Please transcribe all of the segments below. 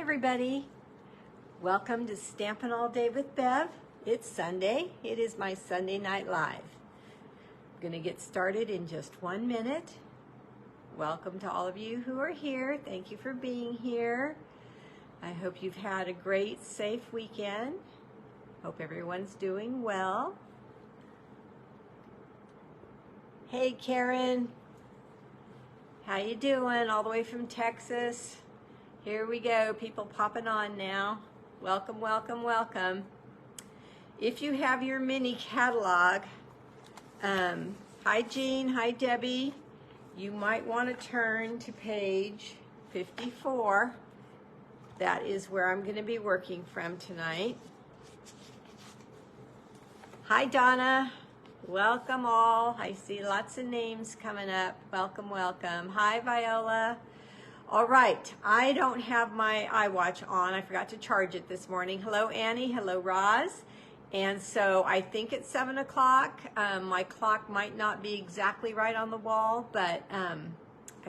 everybody. Welcome to Stampin' All Day with Bev. It's Sunday. It is my Sunday Night Live. I'm going to get started in just 1 minute. Welcome to all of you who are here. Thank you for being here. I hope you've had a great, safe weekend. Hope everyone's doing well. Hey, Karen. How you doing? All the way from Texas. Here we go, people popping on now. Welcome, welcome, welcome. If you have your mini catalog, hi Jean, hi Debbie, you might want to turn to page 54. That is where I'm going to be working from tonight. Hi Donna, welcome all. I see lots of names coming up. Welcome, welcome. Hi Viola. All right, I don't have my iWatch on. I forgot to charge it this morning. Hello, Annie. Hello, Roz. And so I think it's 7 o'clock. My clock might not be exactly right on the wall, but I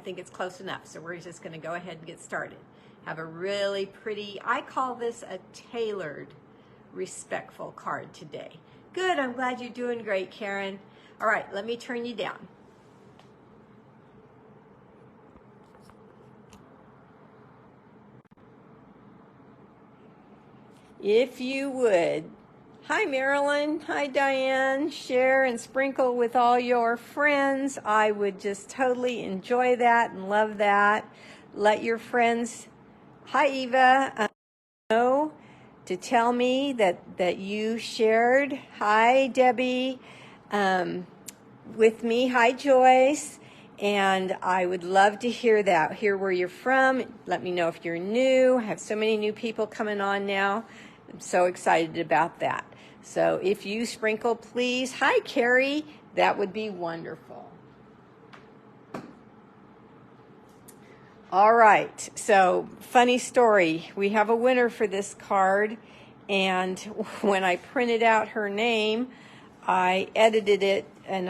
think it's close enough. So we're just going to go ahead and get started. Have a really pretty, I call this a tailored, respectful card today. Good, I'm glad you're doing great, Karen. All right, let me turn you down. If you would, hi Marilyn, hi Diane, share and sprinkle with all your friends. I would just totally enjoy that and love that. Let your friends, hi Eva, know to tell me that you shared. Hi Debbie, with me, hi Joyce. And I would love to hear that, hear where you're from. Let me know if you're new. I have so many new people coming on now. I'm so excited about that. So if you sprinkle, please. Hi, Carrie. That would be wonderful. All right. So funny story. We have a winner for this card. And when I printed out her name, I edited it and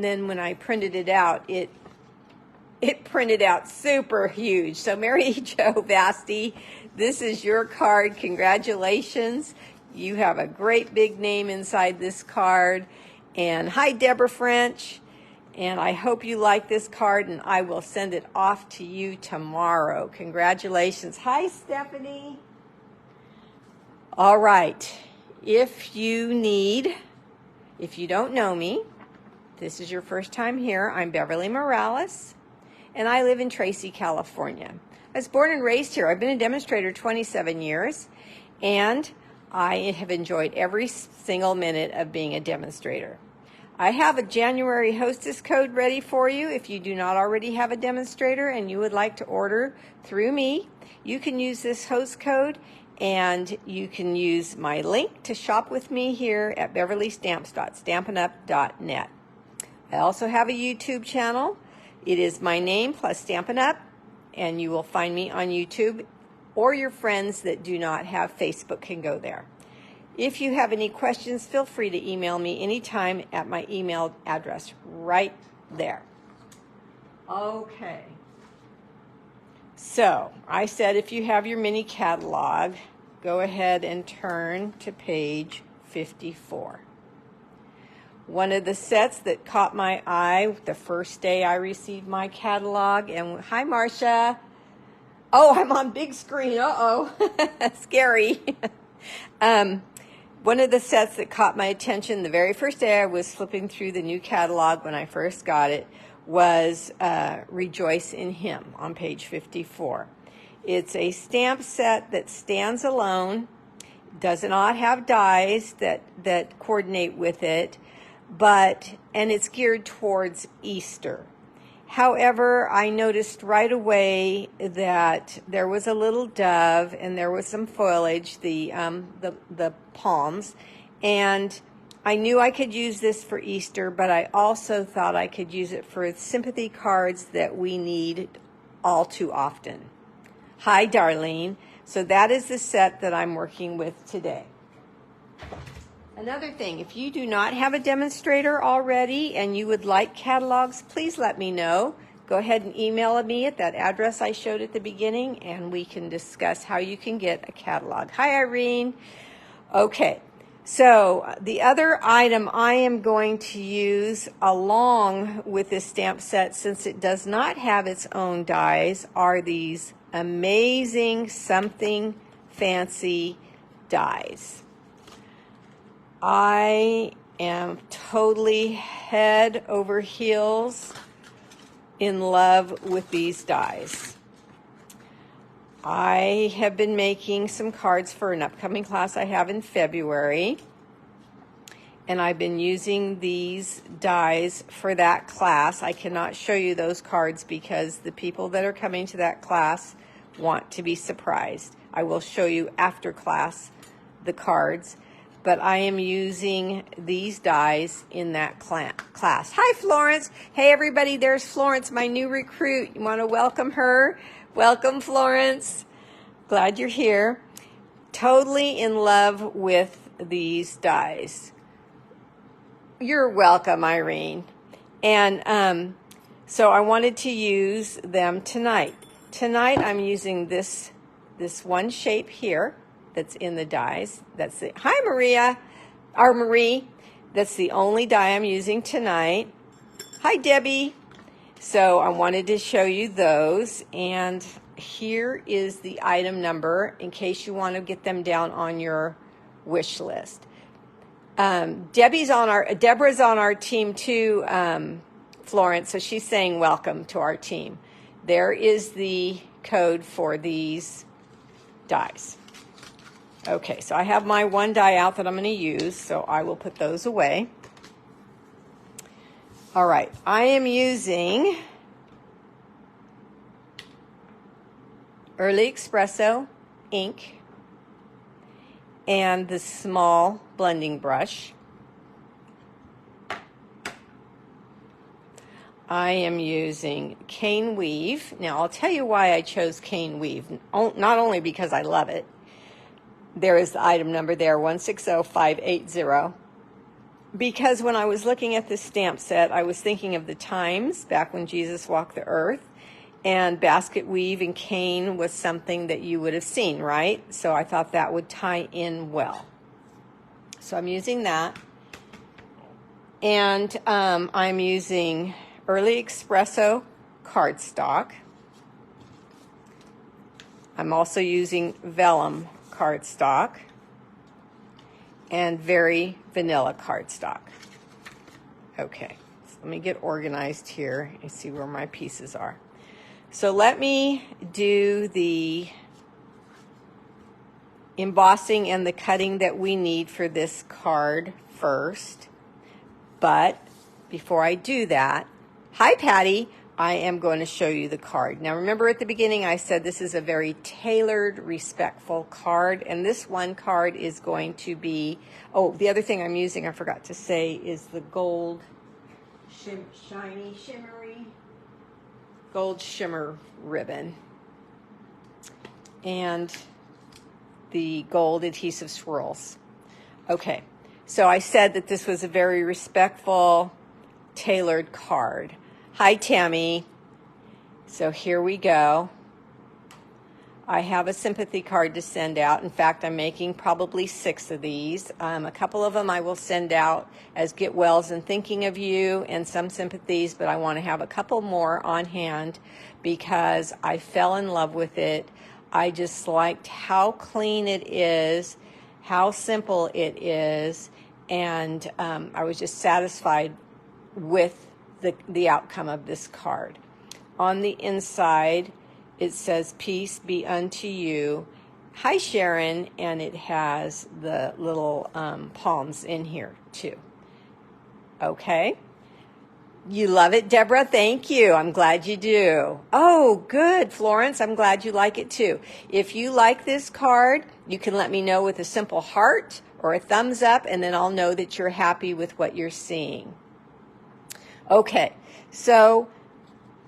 then when I printed it out, it printed out super huge. So Mary Jo Basti, this is your card. Congratulations. You have a great big name inside this card. And hi, Deborah French. And I hope you like this card, and I will send it off to you tomorrow. Congratulations. Hi, Stephanie. All right. If you don't know me, this is your first time here, I'm Beverly Morales, and I live in Tracy, California. I was born and raised here. I've been a demonstrator 27 years, and I have enjoyed every single minute of being a demonstrator. I have a January hostess code ready for you. If you do not already have a demonstrator and you would like to order through me, you can use this host code, and you can use my link to shop with me here at beverlystamps.stampinup.net. I also have a YouTube channel. It is my name plus Stampin' Up, and you will find me on YouTube, or your friends that do not have Facebook can go there. If you have any questions, feel free to email me anytime at my email address right there. Okay. So I said if you have your mini catalog, go ahead and turn to page 54. One of the sets that caught my eye the first day I received my catalog, and hi Marcia. Oh, I'm on big screen. Uh-oh. Scary. One of the sets that caught my attention the very first day I was flipping through the new catalog when I first got it was Rejoice in Him on page 54. It's a stamp set that stands alone, does not have dies that coordinate with it, and it's geared towards Easter. However, I noticed right away that there was a little dove and there was some foliage, the palms, and I knew I could use this for Easter, but I also thought I could use it for sympathy cards that we need all too often. Hi, Darlene. So that is the set that I'm working with today. Another thing, if you do not have a demonstrator already and you would like catalogs, please let me know. go ahead and email me at that address I showed at the beginning, and we can discuss how you can get a catalog. Hi, Irene. Okay, so the other item I am going to use along with this stamp set, since it does not have its own dies, are these amazing Something Fancy dies. I am totally head over heels in love with these dies. I have been making some cards for an upcoming class I have in February, and I've been using these dies for that class. I cannot show you those cards because the people that are coming to that class want to be surprised. I will show you after class the cards, but I am using these dies in that class. Hi, Florence. Hey, everybody, there's Florence, my new recruit. You want to welcome her? Welcome, Florence. Glad you're here. Totally in love with these dies. You're welcome, Irene. And so I wanted to use them tonight. Tonight I'm using this one shape here that's in the dies. That's it. Hi, Maria, or Marie. That's the only die I'm using tonight. Hi, Debbie. So I wanted to show you those, and here is the item number in case you want to get them down on your wish list. Deborah's on our team too, Florence, so she's saying welcome to our team. There is the code for these dies. Okay, so I have my one die out that I'm going to use, so I will put those away. All right, I am using Early Espresso ink and the small blending brush. I am using cane weave. Now, I'll tell you why I chose cane weave, not only because I love it. There is the item number there, 160580. Because when I was looking at this stamp set, I was thinking of the times back when Jesus walked the earth, and basket weave and cane was something that you would have seen, right? So I thought that would tie in well. So I'm using that. And I'm using Early Espresso cardstock. I'm also using vellum cardstock and very vanilla cardstock. Okay, so let me get organized here and see where my pieces are. So let me do the embossing and the cutting that we need for this card first. But before I do that, hi Patty, I am going to show you the card. Now remember at the beginning I said this is a very tailored, respectful card, and this one card is going to be, oh, the other thing I'm using I forgot to say is the gold, shiny, shimmery, gold shimmer ribbon and the gold adhesive swirls. Okay, so I said that this was a very respectful, tailored card. Hi, Tammy. So here we go. I have a sympathy card to send out. In fact, I'm making probably 6 of these. A couple of them I will send out as get wells and thinking of you and some sympathies, but I want to have a couple more on hand because I fell in love with it. I just liked how clean it is, how simple it is, and I was just satisfied with the outcome of this card. On the inside, it says, "Peace be unto you." Hi, Sharon, and it has the little palms in here, too. Okay. You love it, Deborah? Thank you. I'm glad you do. Oh, good, Florence. I'm glad you like it, too. If you like this card, you can let me know with a simple heart or a thumbs up, and then I'll know that you're happy with what you're seeing. Okay, so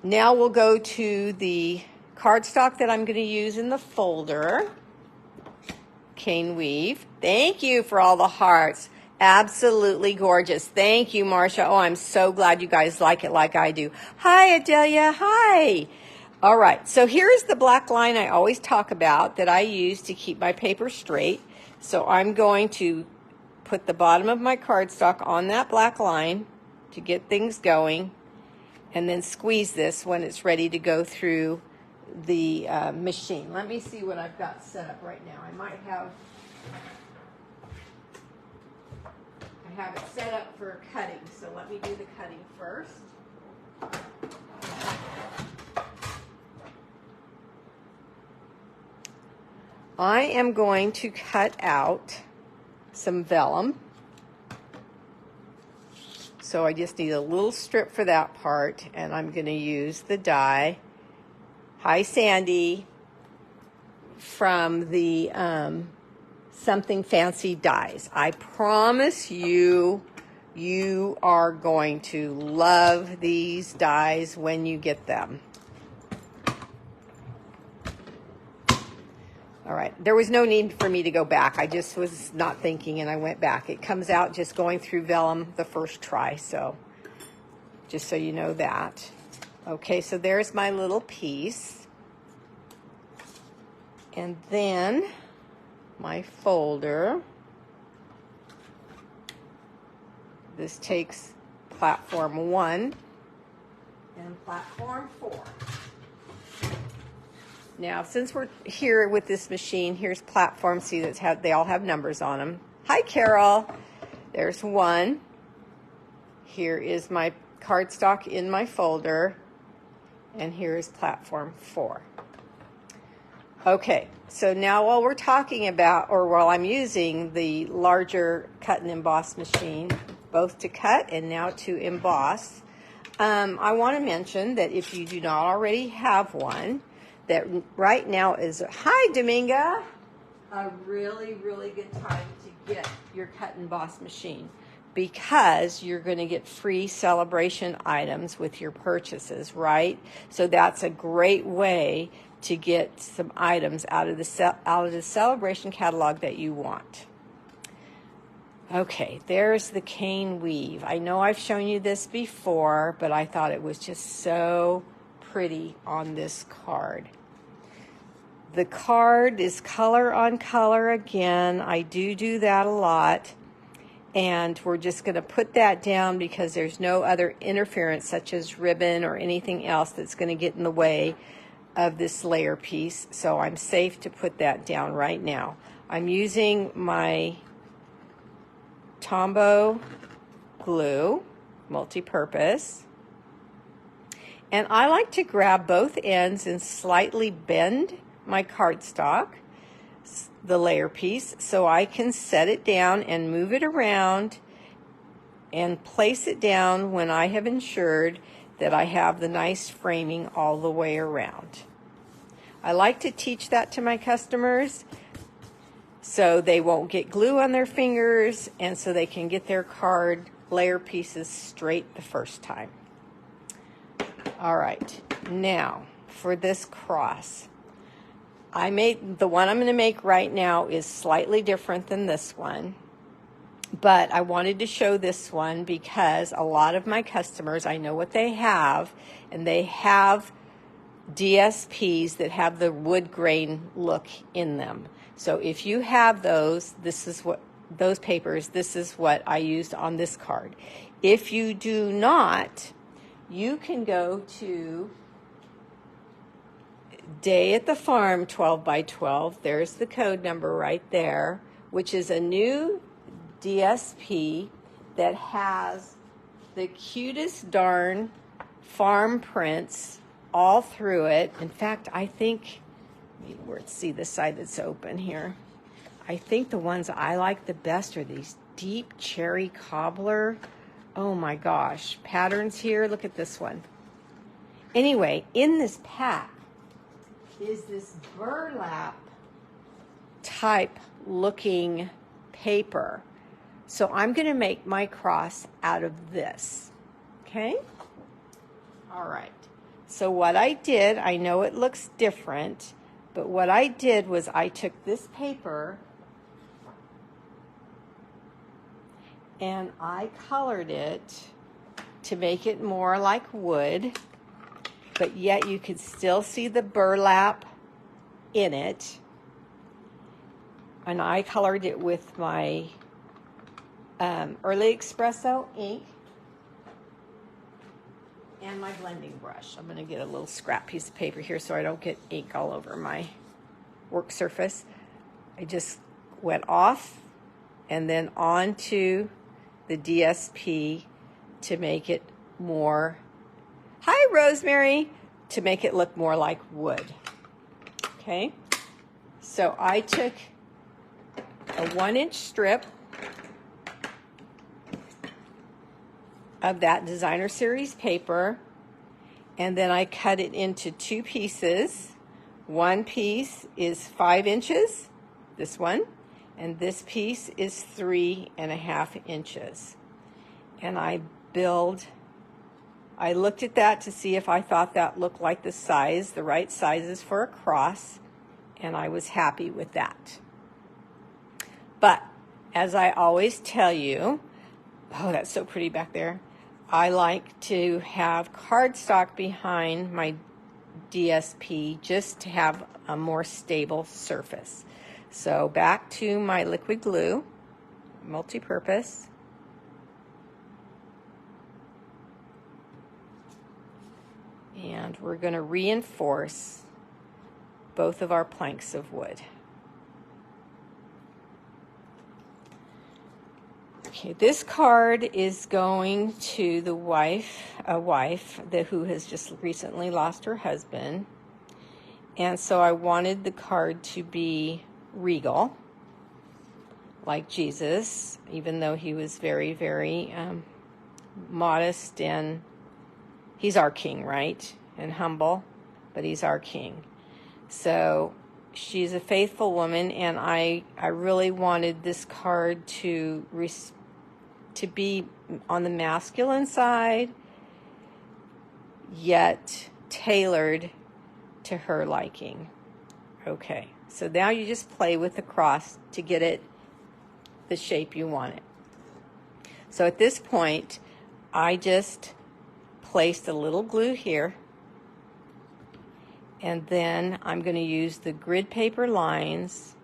now we'll go to the cardstock that I'm going to use in the folder. Cane weave. Thank you for all the hearts. Absolutely gorgeous. Thank you, Marcia. Oh, I'm so glad you guys like it like I do. Hi, Adelia. Hi. All right, so here's the black line I always talk about that I use to keep my paper straight. So I'm going to put the bottom of my cardstock on that black line to get things going, and then squeeze this when it's ready to go through the machine. Let me see what I've got set up right now. I have it set up for cutting, so let me do the cutting first. I am going to cut out some vellum. So I just need a little strip for that part, and I'm going to use the die Hi Sandy from the Something Fancy dies. I promise you, you are going to love these dies when you get them. All right, there was no need for me to go back. I just was not thinking and I went back. It comes out just going through vellum the first try, so just so you know that. Okay, so there's my little piece. And then my folder. This takes platform 1 and platform 4. Now, since we're here with this machine, here's platform. See, they all have numbers on them. Hi, Carol. There's 1. Here is my cardstock in my folder. And here is platform 4. Okay, so now while we're talking about, or while I'm using the larger cut and emboss machine, both to cut and now to emboss, I want to mention that if you do not already have one, that right now is, hi Dominga, a really, really good time to get your cut and emboss machine, because you're going to get free celebration items with your purchases, right? So that's a great way to get some items out of the celebration catalog that you want. Okay, there's the cane weave. I know I've shown you this before, but I thought it was just so pretty on this card. The card is color on color again. I do that a lot. And we're just going to put that down because there's no other interference such as ribbon or anything else that's going to get in the way of this layer piece. So I'm safe to put that down right now. I'm using my Tombow glue, multi-purpose. And I like to grab both ends and slightly bend my cardstock, the layer piece, so I can set it down and move it around and place it down when I have ensured that I have the nice framing all the way around. I like to teach that to my customers so they won't get glue on their fingers and so they can get their card layer pieces straight the first time. All right, now for this cross. The one I'm going to make right now is slightly different than this one, but I wanted to show this one because a lot of my customers, I know what they have, and they have DSPs that have the wood grain look in them. So if you have those, those papers, this is what I used on this card. If you do not, you can go to Day at the Farm 12 by 12. There's the code number right there, which is a new DSP that has the cutest darn farm prints all through it. In fact, I think, let's see the side that's open here. I think the ones I like the best are these deep cherry cobbler. Oh my gosh, patterns here. Look at this one. Anyway, in this pack is this burlap type looking paper. So I'm going to make my cross out of this. Okay? All right. So what I did, I know it looks different, but what I did was I took this paper and I colored it to make it more like wood, but yet you could still see the burlap in it. And I colored it with my Early Espresso ink and my blending brush. I'm going to get a little scrap piece of paper here so I don't get ink all over my work surface. I just went off and then onto the DSP to make it more, hi Rosemary, to make it look more like wood. Okay, so I took a 1-inch strip of that designer series paper, and then I cut it into 2 pieces. One piece is 5 inches, this one, and this piece is 3.5 inches. And I looked at that to see if I thought that looked like the right sizes for a cross, and I was happy with that. But as I always tell you, oh, that's so pretty back there, I like to have cardstock behind my DSP just to have a more stable surface. So back to my liquid glue, multi-purpose. And we're going to reinforce both of our planks of wood. Okay, this card is going to a wife who has just recently lost her husband. And so I wanted the card to be regal, like Jesus, even though he was very, very modest, and he's our king, right? And humble, but he's our king. So she's a faithful woman, and I really wanted this card to be on the masculine side, yet tailored to her liking. Okay, so now you just play with the cross to get it the shape you want it. So at this point, I just placed a little glue here, and then I'm going to use the grid paper lines,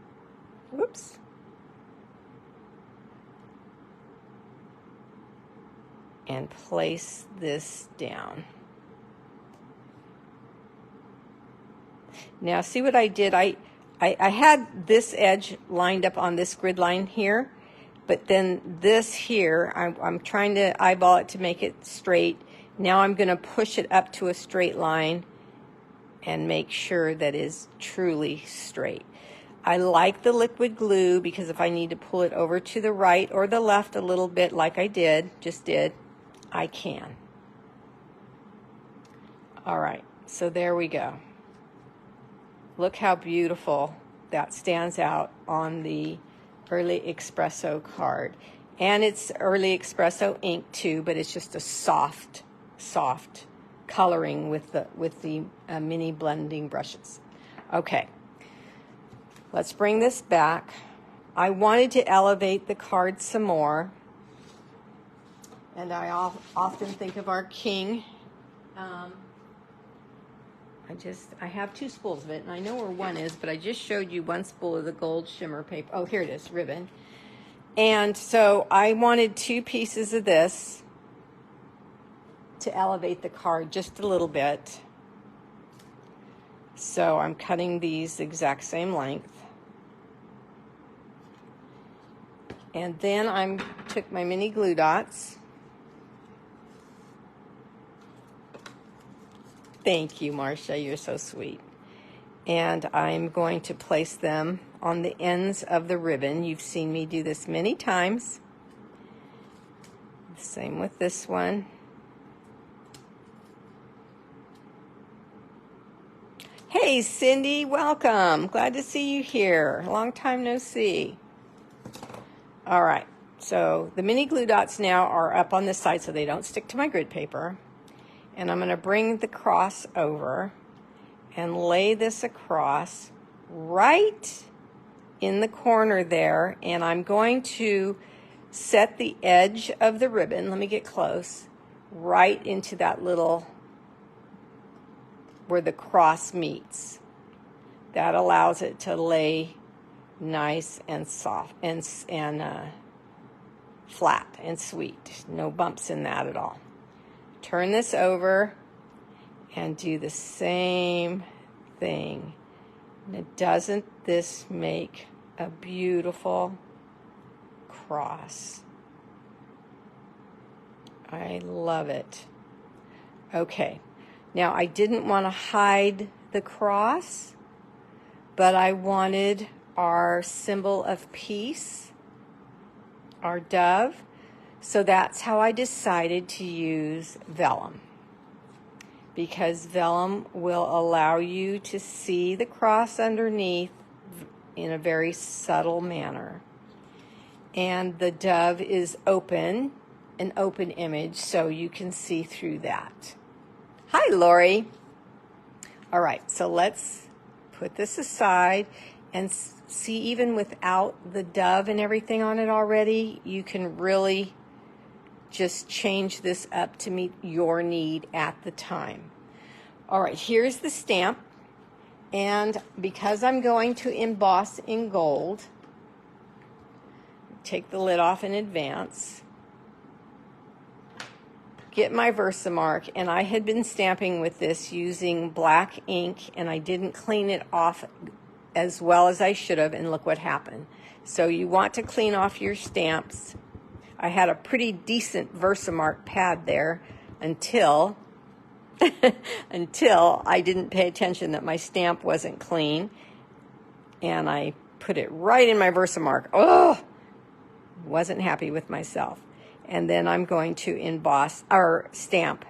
whoops, and place this down. Now see what I did? I had this edge lined up on this grid line here, but then this here, I'm trying to eyeball it to make it straight. Now I'm going to push it up to a straight line and make sure that is truly straight. I like the liquid glue because if I need to pull it over to the right or the left a little bit like I just did, I can. All right, so there we go. Look how beautiful that stands out on the Early Espresso card. And it's Early Espresso ink too, but it's just a soft coloring with the mini blending brushes. Okay, let's bring this back. I wanted to elevate the card some more, and I often think of our king. I have 2 spools of it, and I know where one is, but I just showed you one spool of the gold shimmer paper. Oh, here it is, ribbon. And so I wanted 2 pieces of this to elevate the card just a little bit. So I'm cutting these exact same length. And then I took my mini glue dots. Thank you, Marcia, you're so sweet. And I'm going to place them on the ends of the ribbon. You've seen me do this many times. Same with this one. Hey, Cindy, welcome. Glad to see you here. Long time no see. All right, so the mini glue dots now are up on this side so they don't stick to my grid paper. And I'm going to bring the cross over and lay this across right in the corner there. And I'm going to set the edge of the ribbon, let me get close, right into that little, where the cross meets. That allows it to lay nice and soft and flat and sweet. No bumps in that at all. Turn this over and do the same thing. And doesn't this make a beautiful cross? I love it. Okay, now I didn't want to hide the cross, but I wanted our symbol of peace, our dove, so that's how I decided to use vellum, because vellum will allow you to see the cross underneath in a very subtle manner. And the dove is open, an open image, so you can see through that. Hi, Lori. All right, so let's put this aside and see, even without the dove and everything on it already, you can really just change this up to meet your need at the time. All right, here's the stamp. And because I'm going to emboss in gold, take the lid off in advance, get my Versamark, and I had been stamping with this using black ink, and I didn't clean it off as well as I should have, and look what happened. So you want to clean off your stamps. I had a pretty decent Versamark pad there until until I didn't pay attention that my stamp wasn't clean, and I put it right in my Versamark. Oh, wasn't happy with myself. And then I'm going to emboss or stamp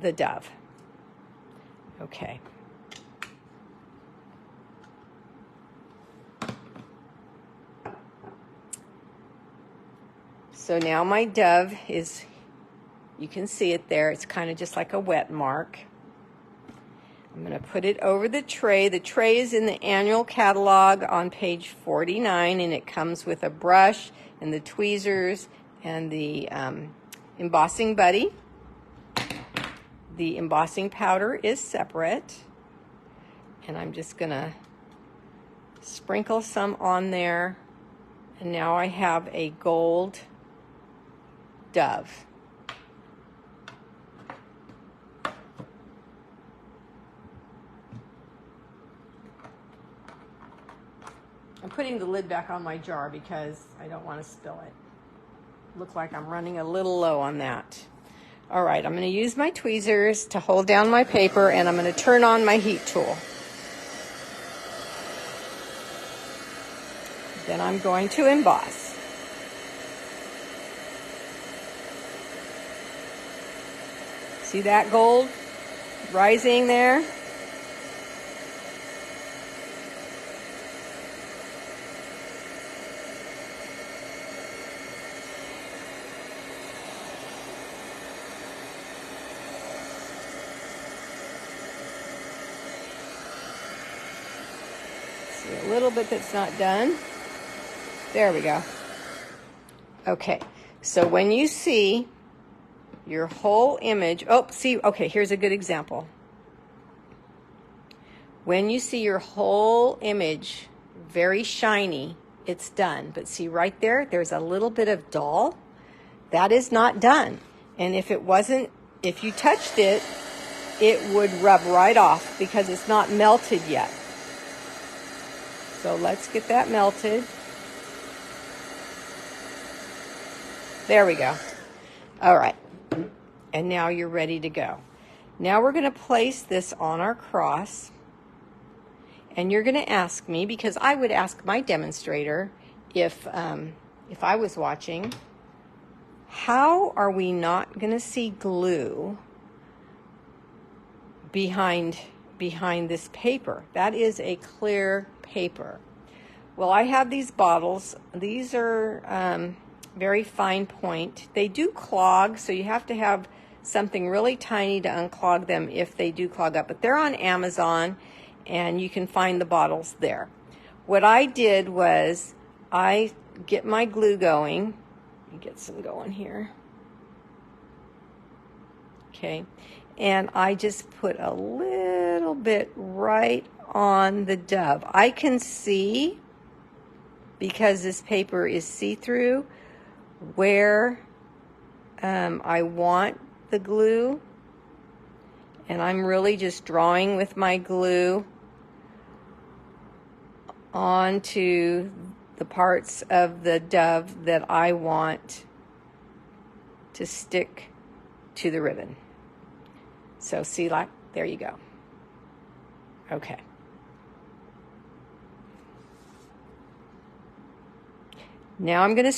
the dove. Okay. So now my dove is, you can see it there. It's kind of just like a wet mark. I'm going to put it over the tray. The tray is in the annual catalog on page 49, and it comes with a brush and the tweezers and the embossing buddy. The embossing powder is separate, and I'm just going to sprinkle some on there, and now I have a gold dove. I'm putting the lid back on my jar because I don't want to spill it. Look like I'm running a little low on that. All right, I'm going to use my tweezers to hold down my paper, and I'm going to turn on my heat tool. Then I'm going to emboss. See that gold rising there? See a little bit that's not done. There we go. Okay, so when you see your whole image, oh, see, okay, here's a good example. When you see your whole image very shiny, it's done. But see right there, there's a little bit of dull. That is not done. And if it wasn't, if you touched it, it would rub right off because it's not melted yet. So let's get that melted. There we go. All right. And now you're ready to go. Now we're going to place this on our cross. And you're going to ask me, because I would ask my demonstrator if I was watching, how are we not going to see glue behind this paper? That is a clear paper. Well, I have these bottles. These are very fine point. They do clog, so you have to have something really tiny to unclog them if they do clog up. But they're on Amazon, and you can find the bottles there. What I did was I get my glue going, Let me get some going here. Okay, and I just put a little bit right on the dove. I can see, because this paper is see-through, where I want the glue, and I'm really just drawing with my glue onto the parts of the dove that I want to stick to the ribbon. So see, like, there you go. Okay. Now I'm going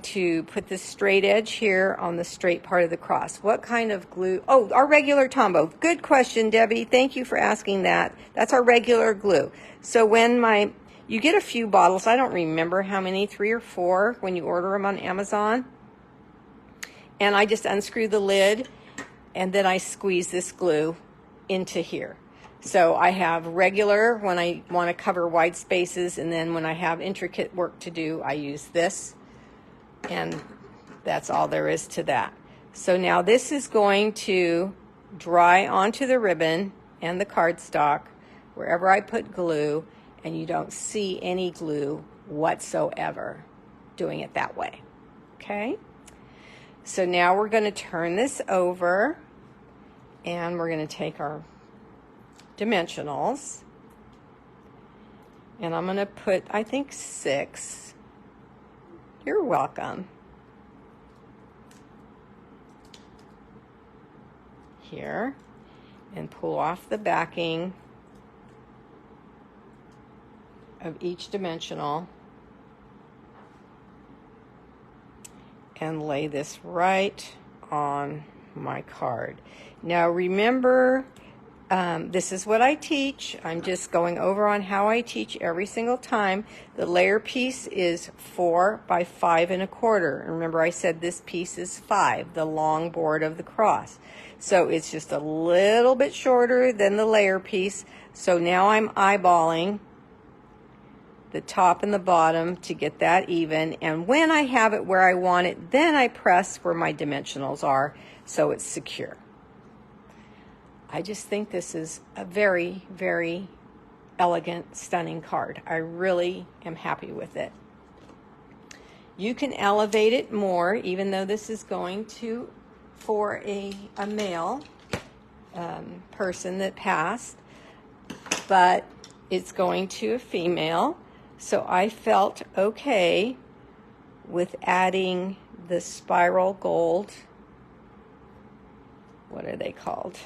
to put the straight edge here on the straight part of the cross. What kind of glue? Oh, our regular Tombow. Good question, Debbie. Thank you for asking that. That's our regular glue. So when you get a few bottles, I don't remember how many, 3 or 4 when you order them on Amazon. And I just unscrew the lid, and then I squeeze this glue into here. So I have regular when I want to cover wide spaces, and then when I have intricate work to do, I use this. And that's all there is to that. So now this is going to dry onto the ribbon and the cardstock wherever I put glue, and you don't see any glue whatsoever doing it that way. Okay? So now we're going to turn this over, and we're going to take our dimensionals, and I'm going to put, I think, 6. You're welcome. Here, and pull off the backing of each dimensional and lay this right on my card. Now remember, this is what I teach. I'm just going over on how I teach every single time. The layer piece is 4 by 5 1/4. Remember, I said this piece is 5, the long board of the cross. So it's just a little bit shorter than the layer piece. So now I'm eyeballing the top and the bottom to get that even. And when I have it where I want it, then I press where my dimensionals are so it's secure. I just think this is a very, very elegant, stunning card. I really am happy with it. You can elevate it more, even though this is going to for a male person that passed, but it's going to a female. So I felt okay with adding the spiral gold. What are they called?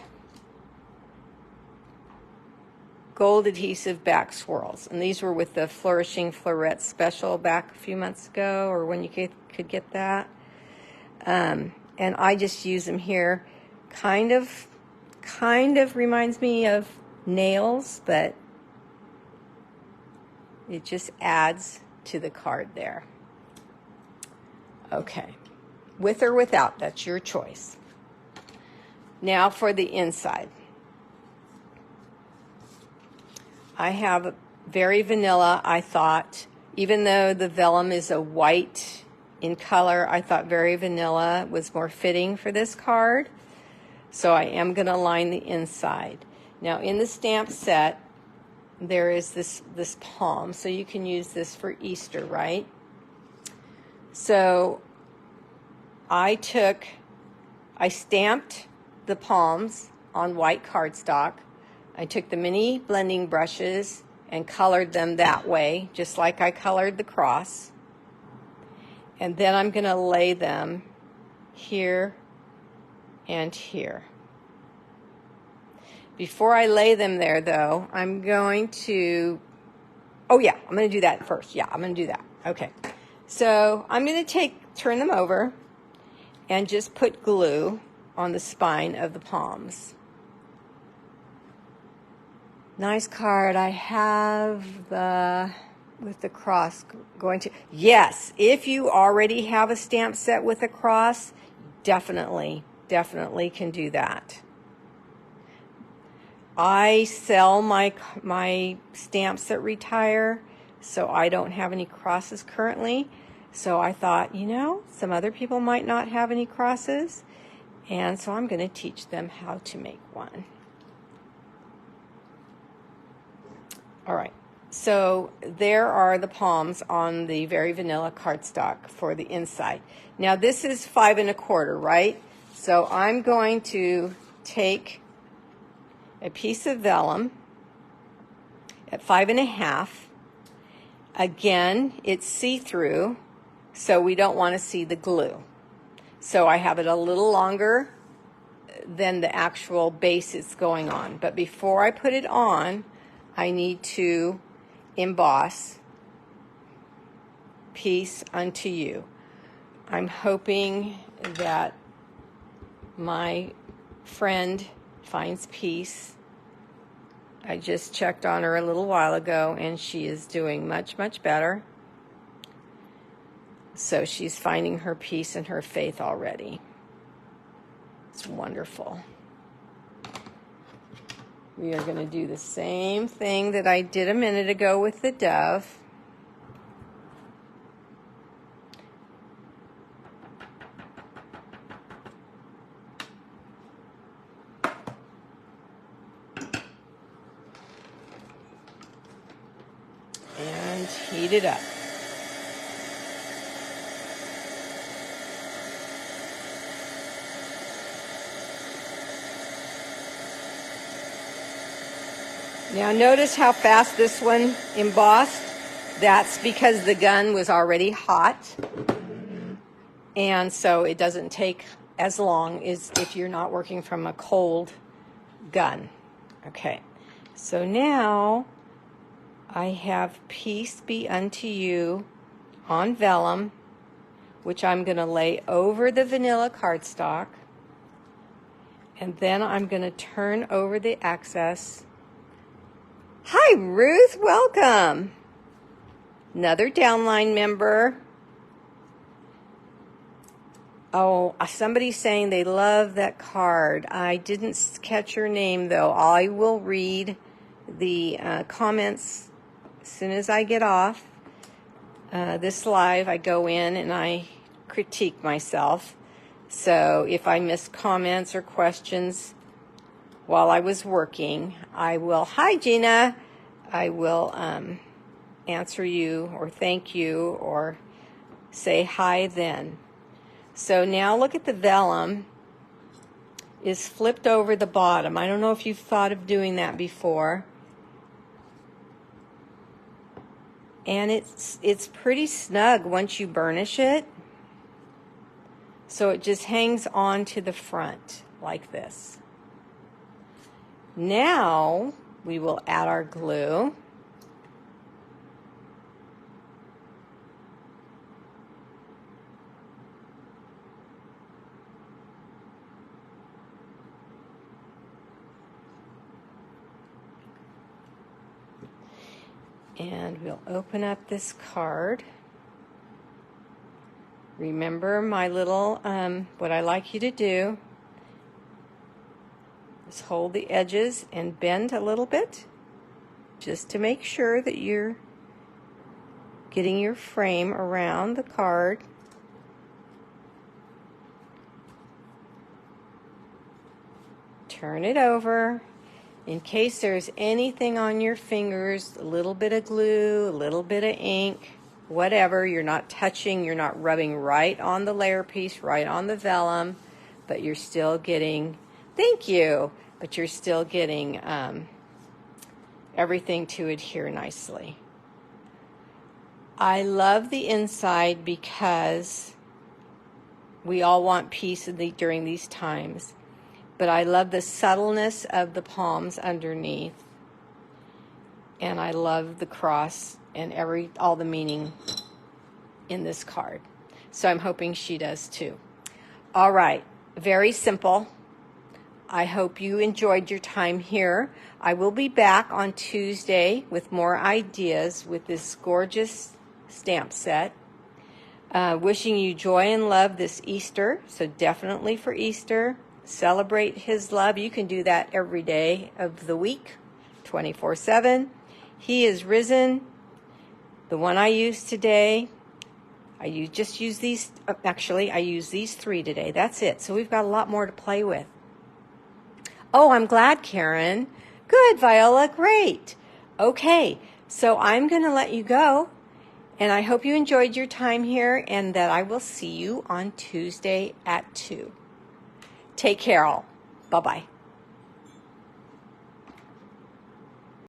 Gold adhesive back swirls, and these were with the Flourishing Florette special back a few months ago, or when you could get that. And I just use them here. Kind of reminds me of nails, but it just adds to the card there. Okay, with or without, that's your choice. Now for the inside. I have very vanilla, I thought. Even though the vellum is a white in color, I thought very vanilla was more fitting for this card. So I am going to line the inside. Now in the stamp set, there is this palm, so you can use this for Easter, right? So I stamped the palms on white cardstock. I took the mini blending brushes and colored them that way, just like I colored the cross. And then I'm going to lay them here and here. Before I lay them there, though, I'm going to, I'm going to do that first. Yeah, I'm going to do that. Okay. So I'm going to turn them over and just put glue on the spine of the palms. Nice card. I have with the cross going to, yes, if you already have a stamp set with a cross, definitely can do that. I sell my stamps that retire, so I don't have any crosses currently. So I thought, you know, some other people might not have any crosses, and so I'm going to teach them how to make one. All right, so there are the palms on the very vanilla cardstock for the inside. Now this is 5 1/4, right? So I'm going to take a piece of vellum at 5 1/2. Again, it's see-through, so we don't want to see the glue. So I have it a little longer than the actual base it's going on. But before I put it on, I need to emboss Peace Unto You. I'm hoping that my friend finds peace. I just checked on her a little while ago, and she is doing much, much better. So she's finding her peace and her faith already. It's wonderful. We are going to do the same thing that I did a minute ago with the dove. And heat it up. Now notice how fast this one embossed. That's because the gun was already hot, and so it doesn't take as long as if you're not working from a cold gun. Okay, so now I have Peace Be Unto You on vellum, which I'm going to lay over the vanilla cardstock, and then I'm going to turn over the excess. Hi, Ruth. Welcome. Another downline member. Oh, somebody's saying they love that card. I didn't catch your name, though. I will read the comments as soon as I get off this live. I go in and I critique myself. So if I miss comments or questions while I was working, I will, hi Gina, I will answer you or thank you or say hi then. So now look at the vellum is flipped over the bottom. I don't know if you've thought of doing that before. And it's pretty snug once you burnish it. So it just hangs on to the front like this. Now we will add our glue. And we'll open up this card. Remember my little, what I like you to do is hold the edges and bend a little bit just to make sure that you're getting your frame around the card. Turn it over. In case there's anything on your fingers, a little bit of glue, a little bit of ink, whatever, you're not touching, you're not rubbing right on the layer piece, right on the vellum, but you're still getting, thank you, but you're still getting everything to adhere nicely. I love the inside because we all want peace during these times. But I love the subtleness of the palms underneath. And I love the cross and all the meaning in this card. So I'm hoping she does too. All right, very simple. I hope you enjoyed your time here. I will be back on Tuesday with more ideas with this gorgeous stamp set. Wishing you joy and love this Easter. So definitely for Easter. Celebrate his love. You can do that every day of the week, 24/7. He is risen. The one I used today, just use these, actually I use these 3 today. That's it. So we've got a lot more to play with. Oh, I'm glad, Karen. Good, Viola, great. Okay, so I'm going to let you go, and I hope you enjoyed your time here, and that I will see you on Tuesday at 2. Take care all. Bye-bye.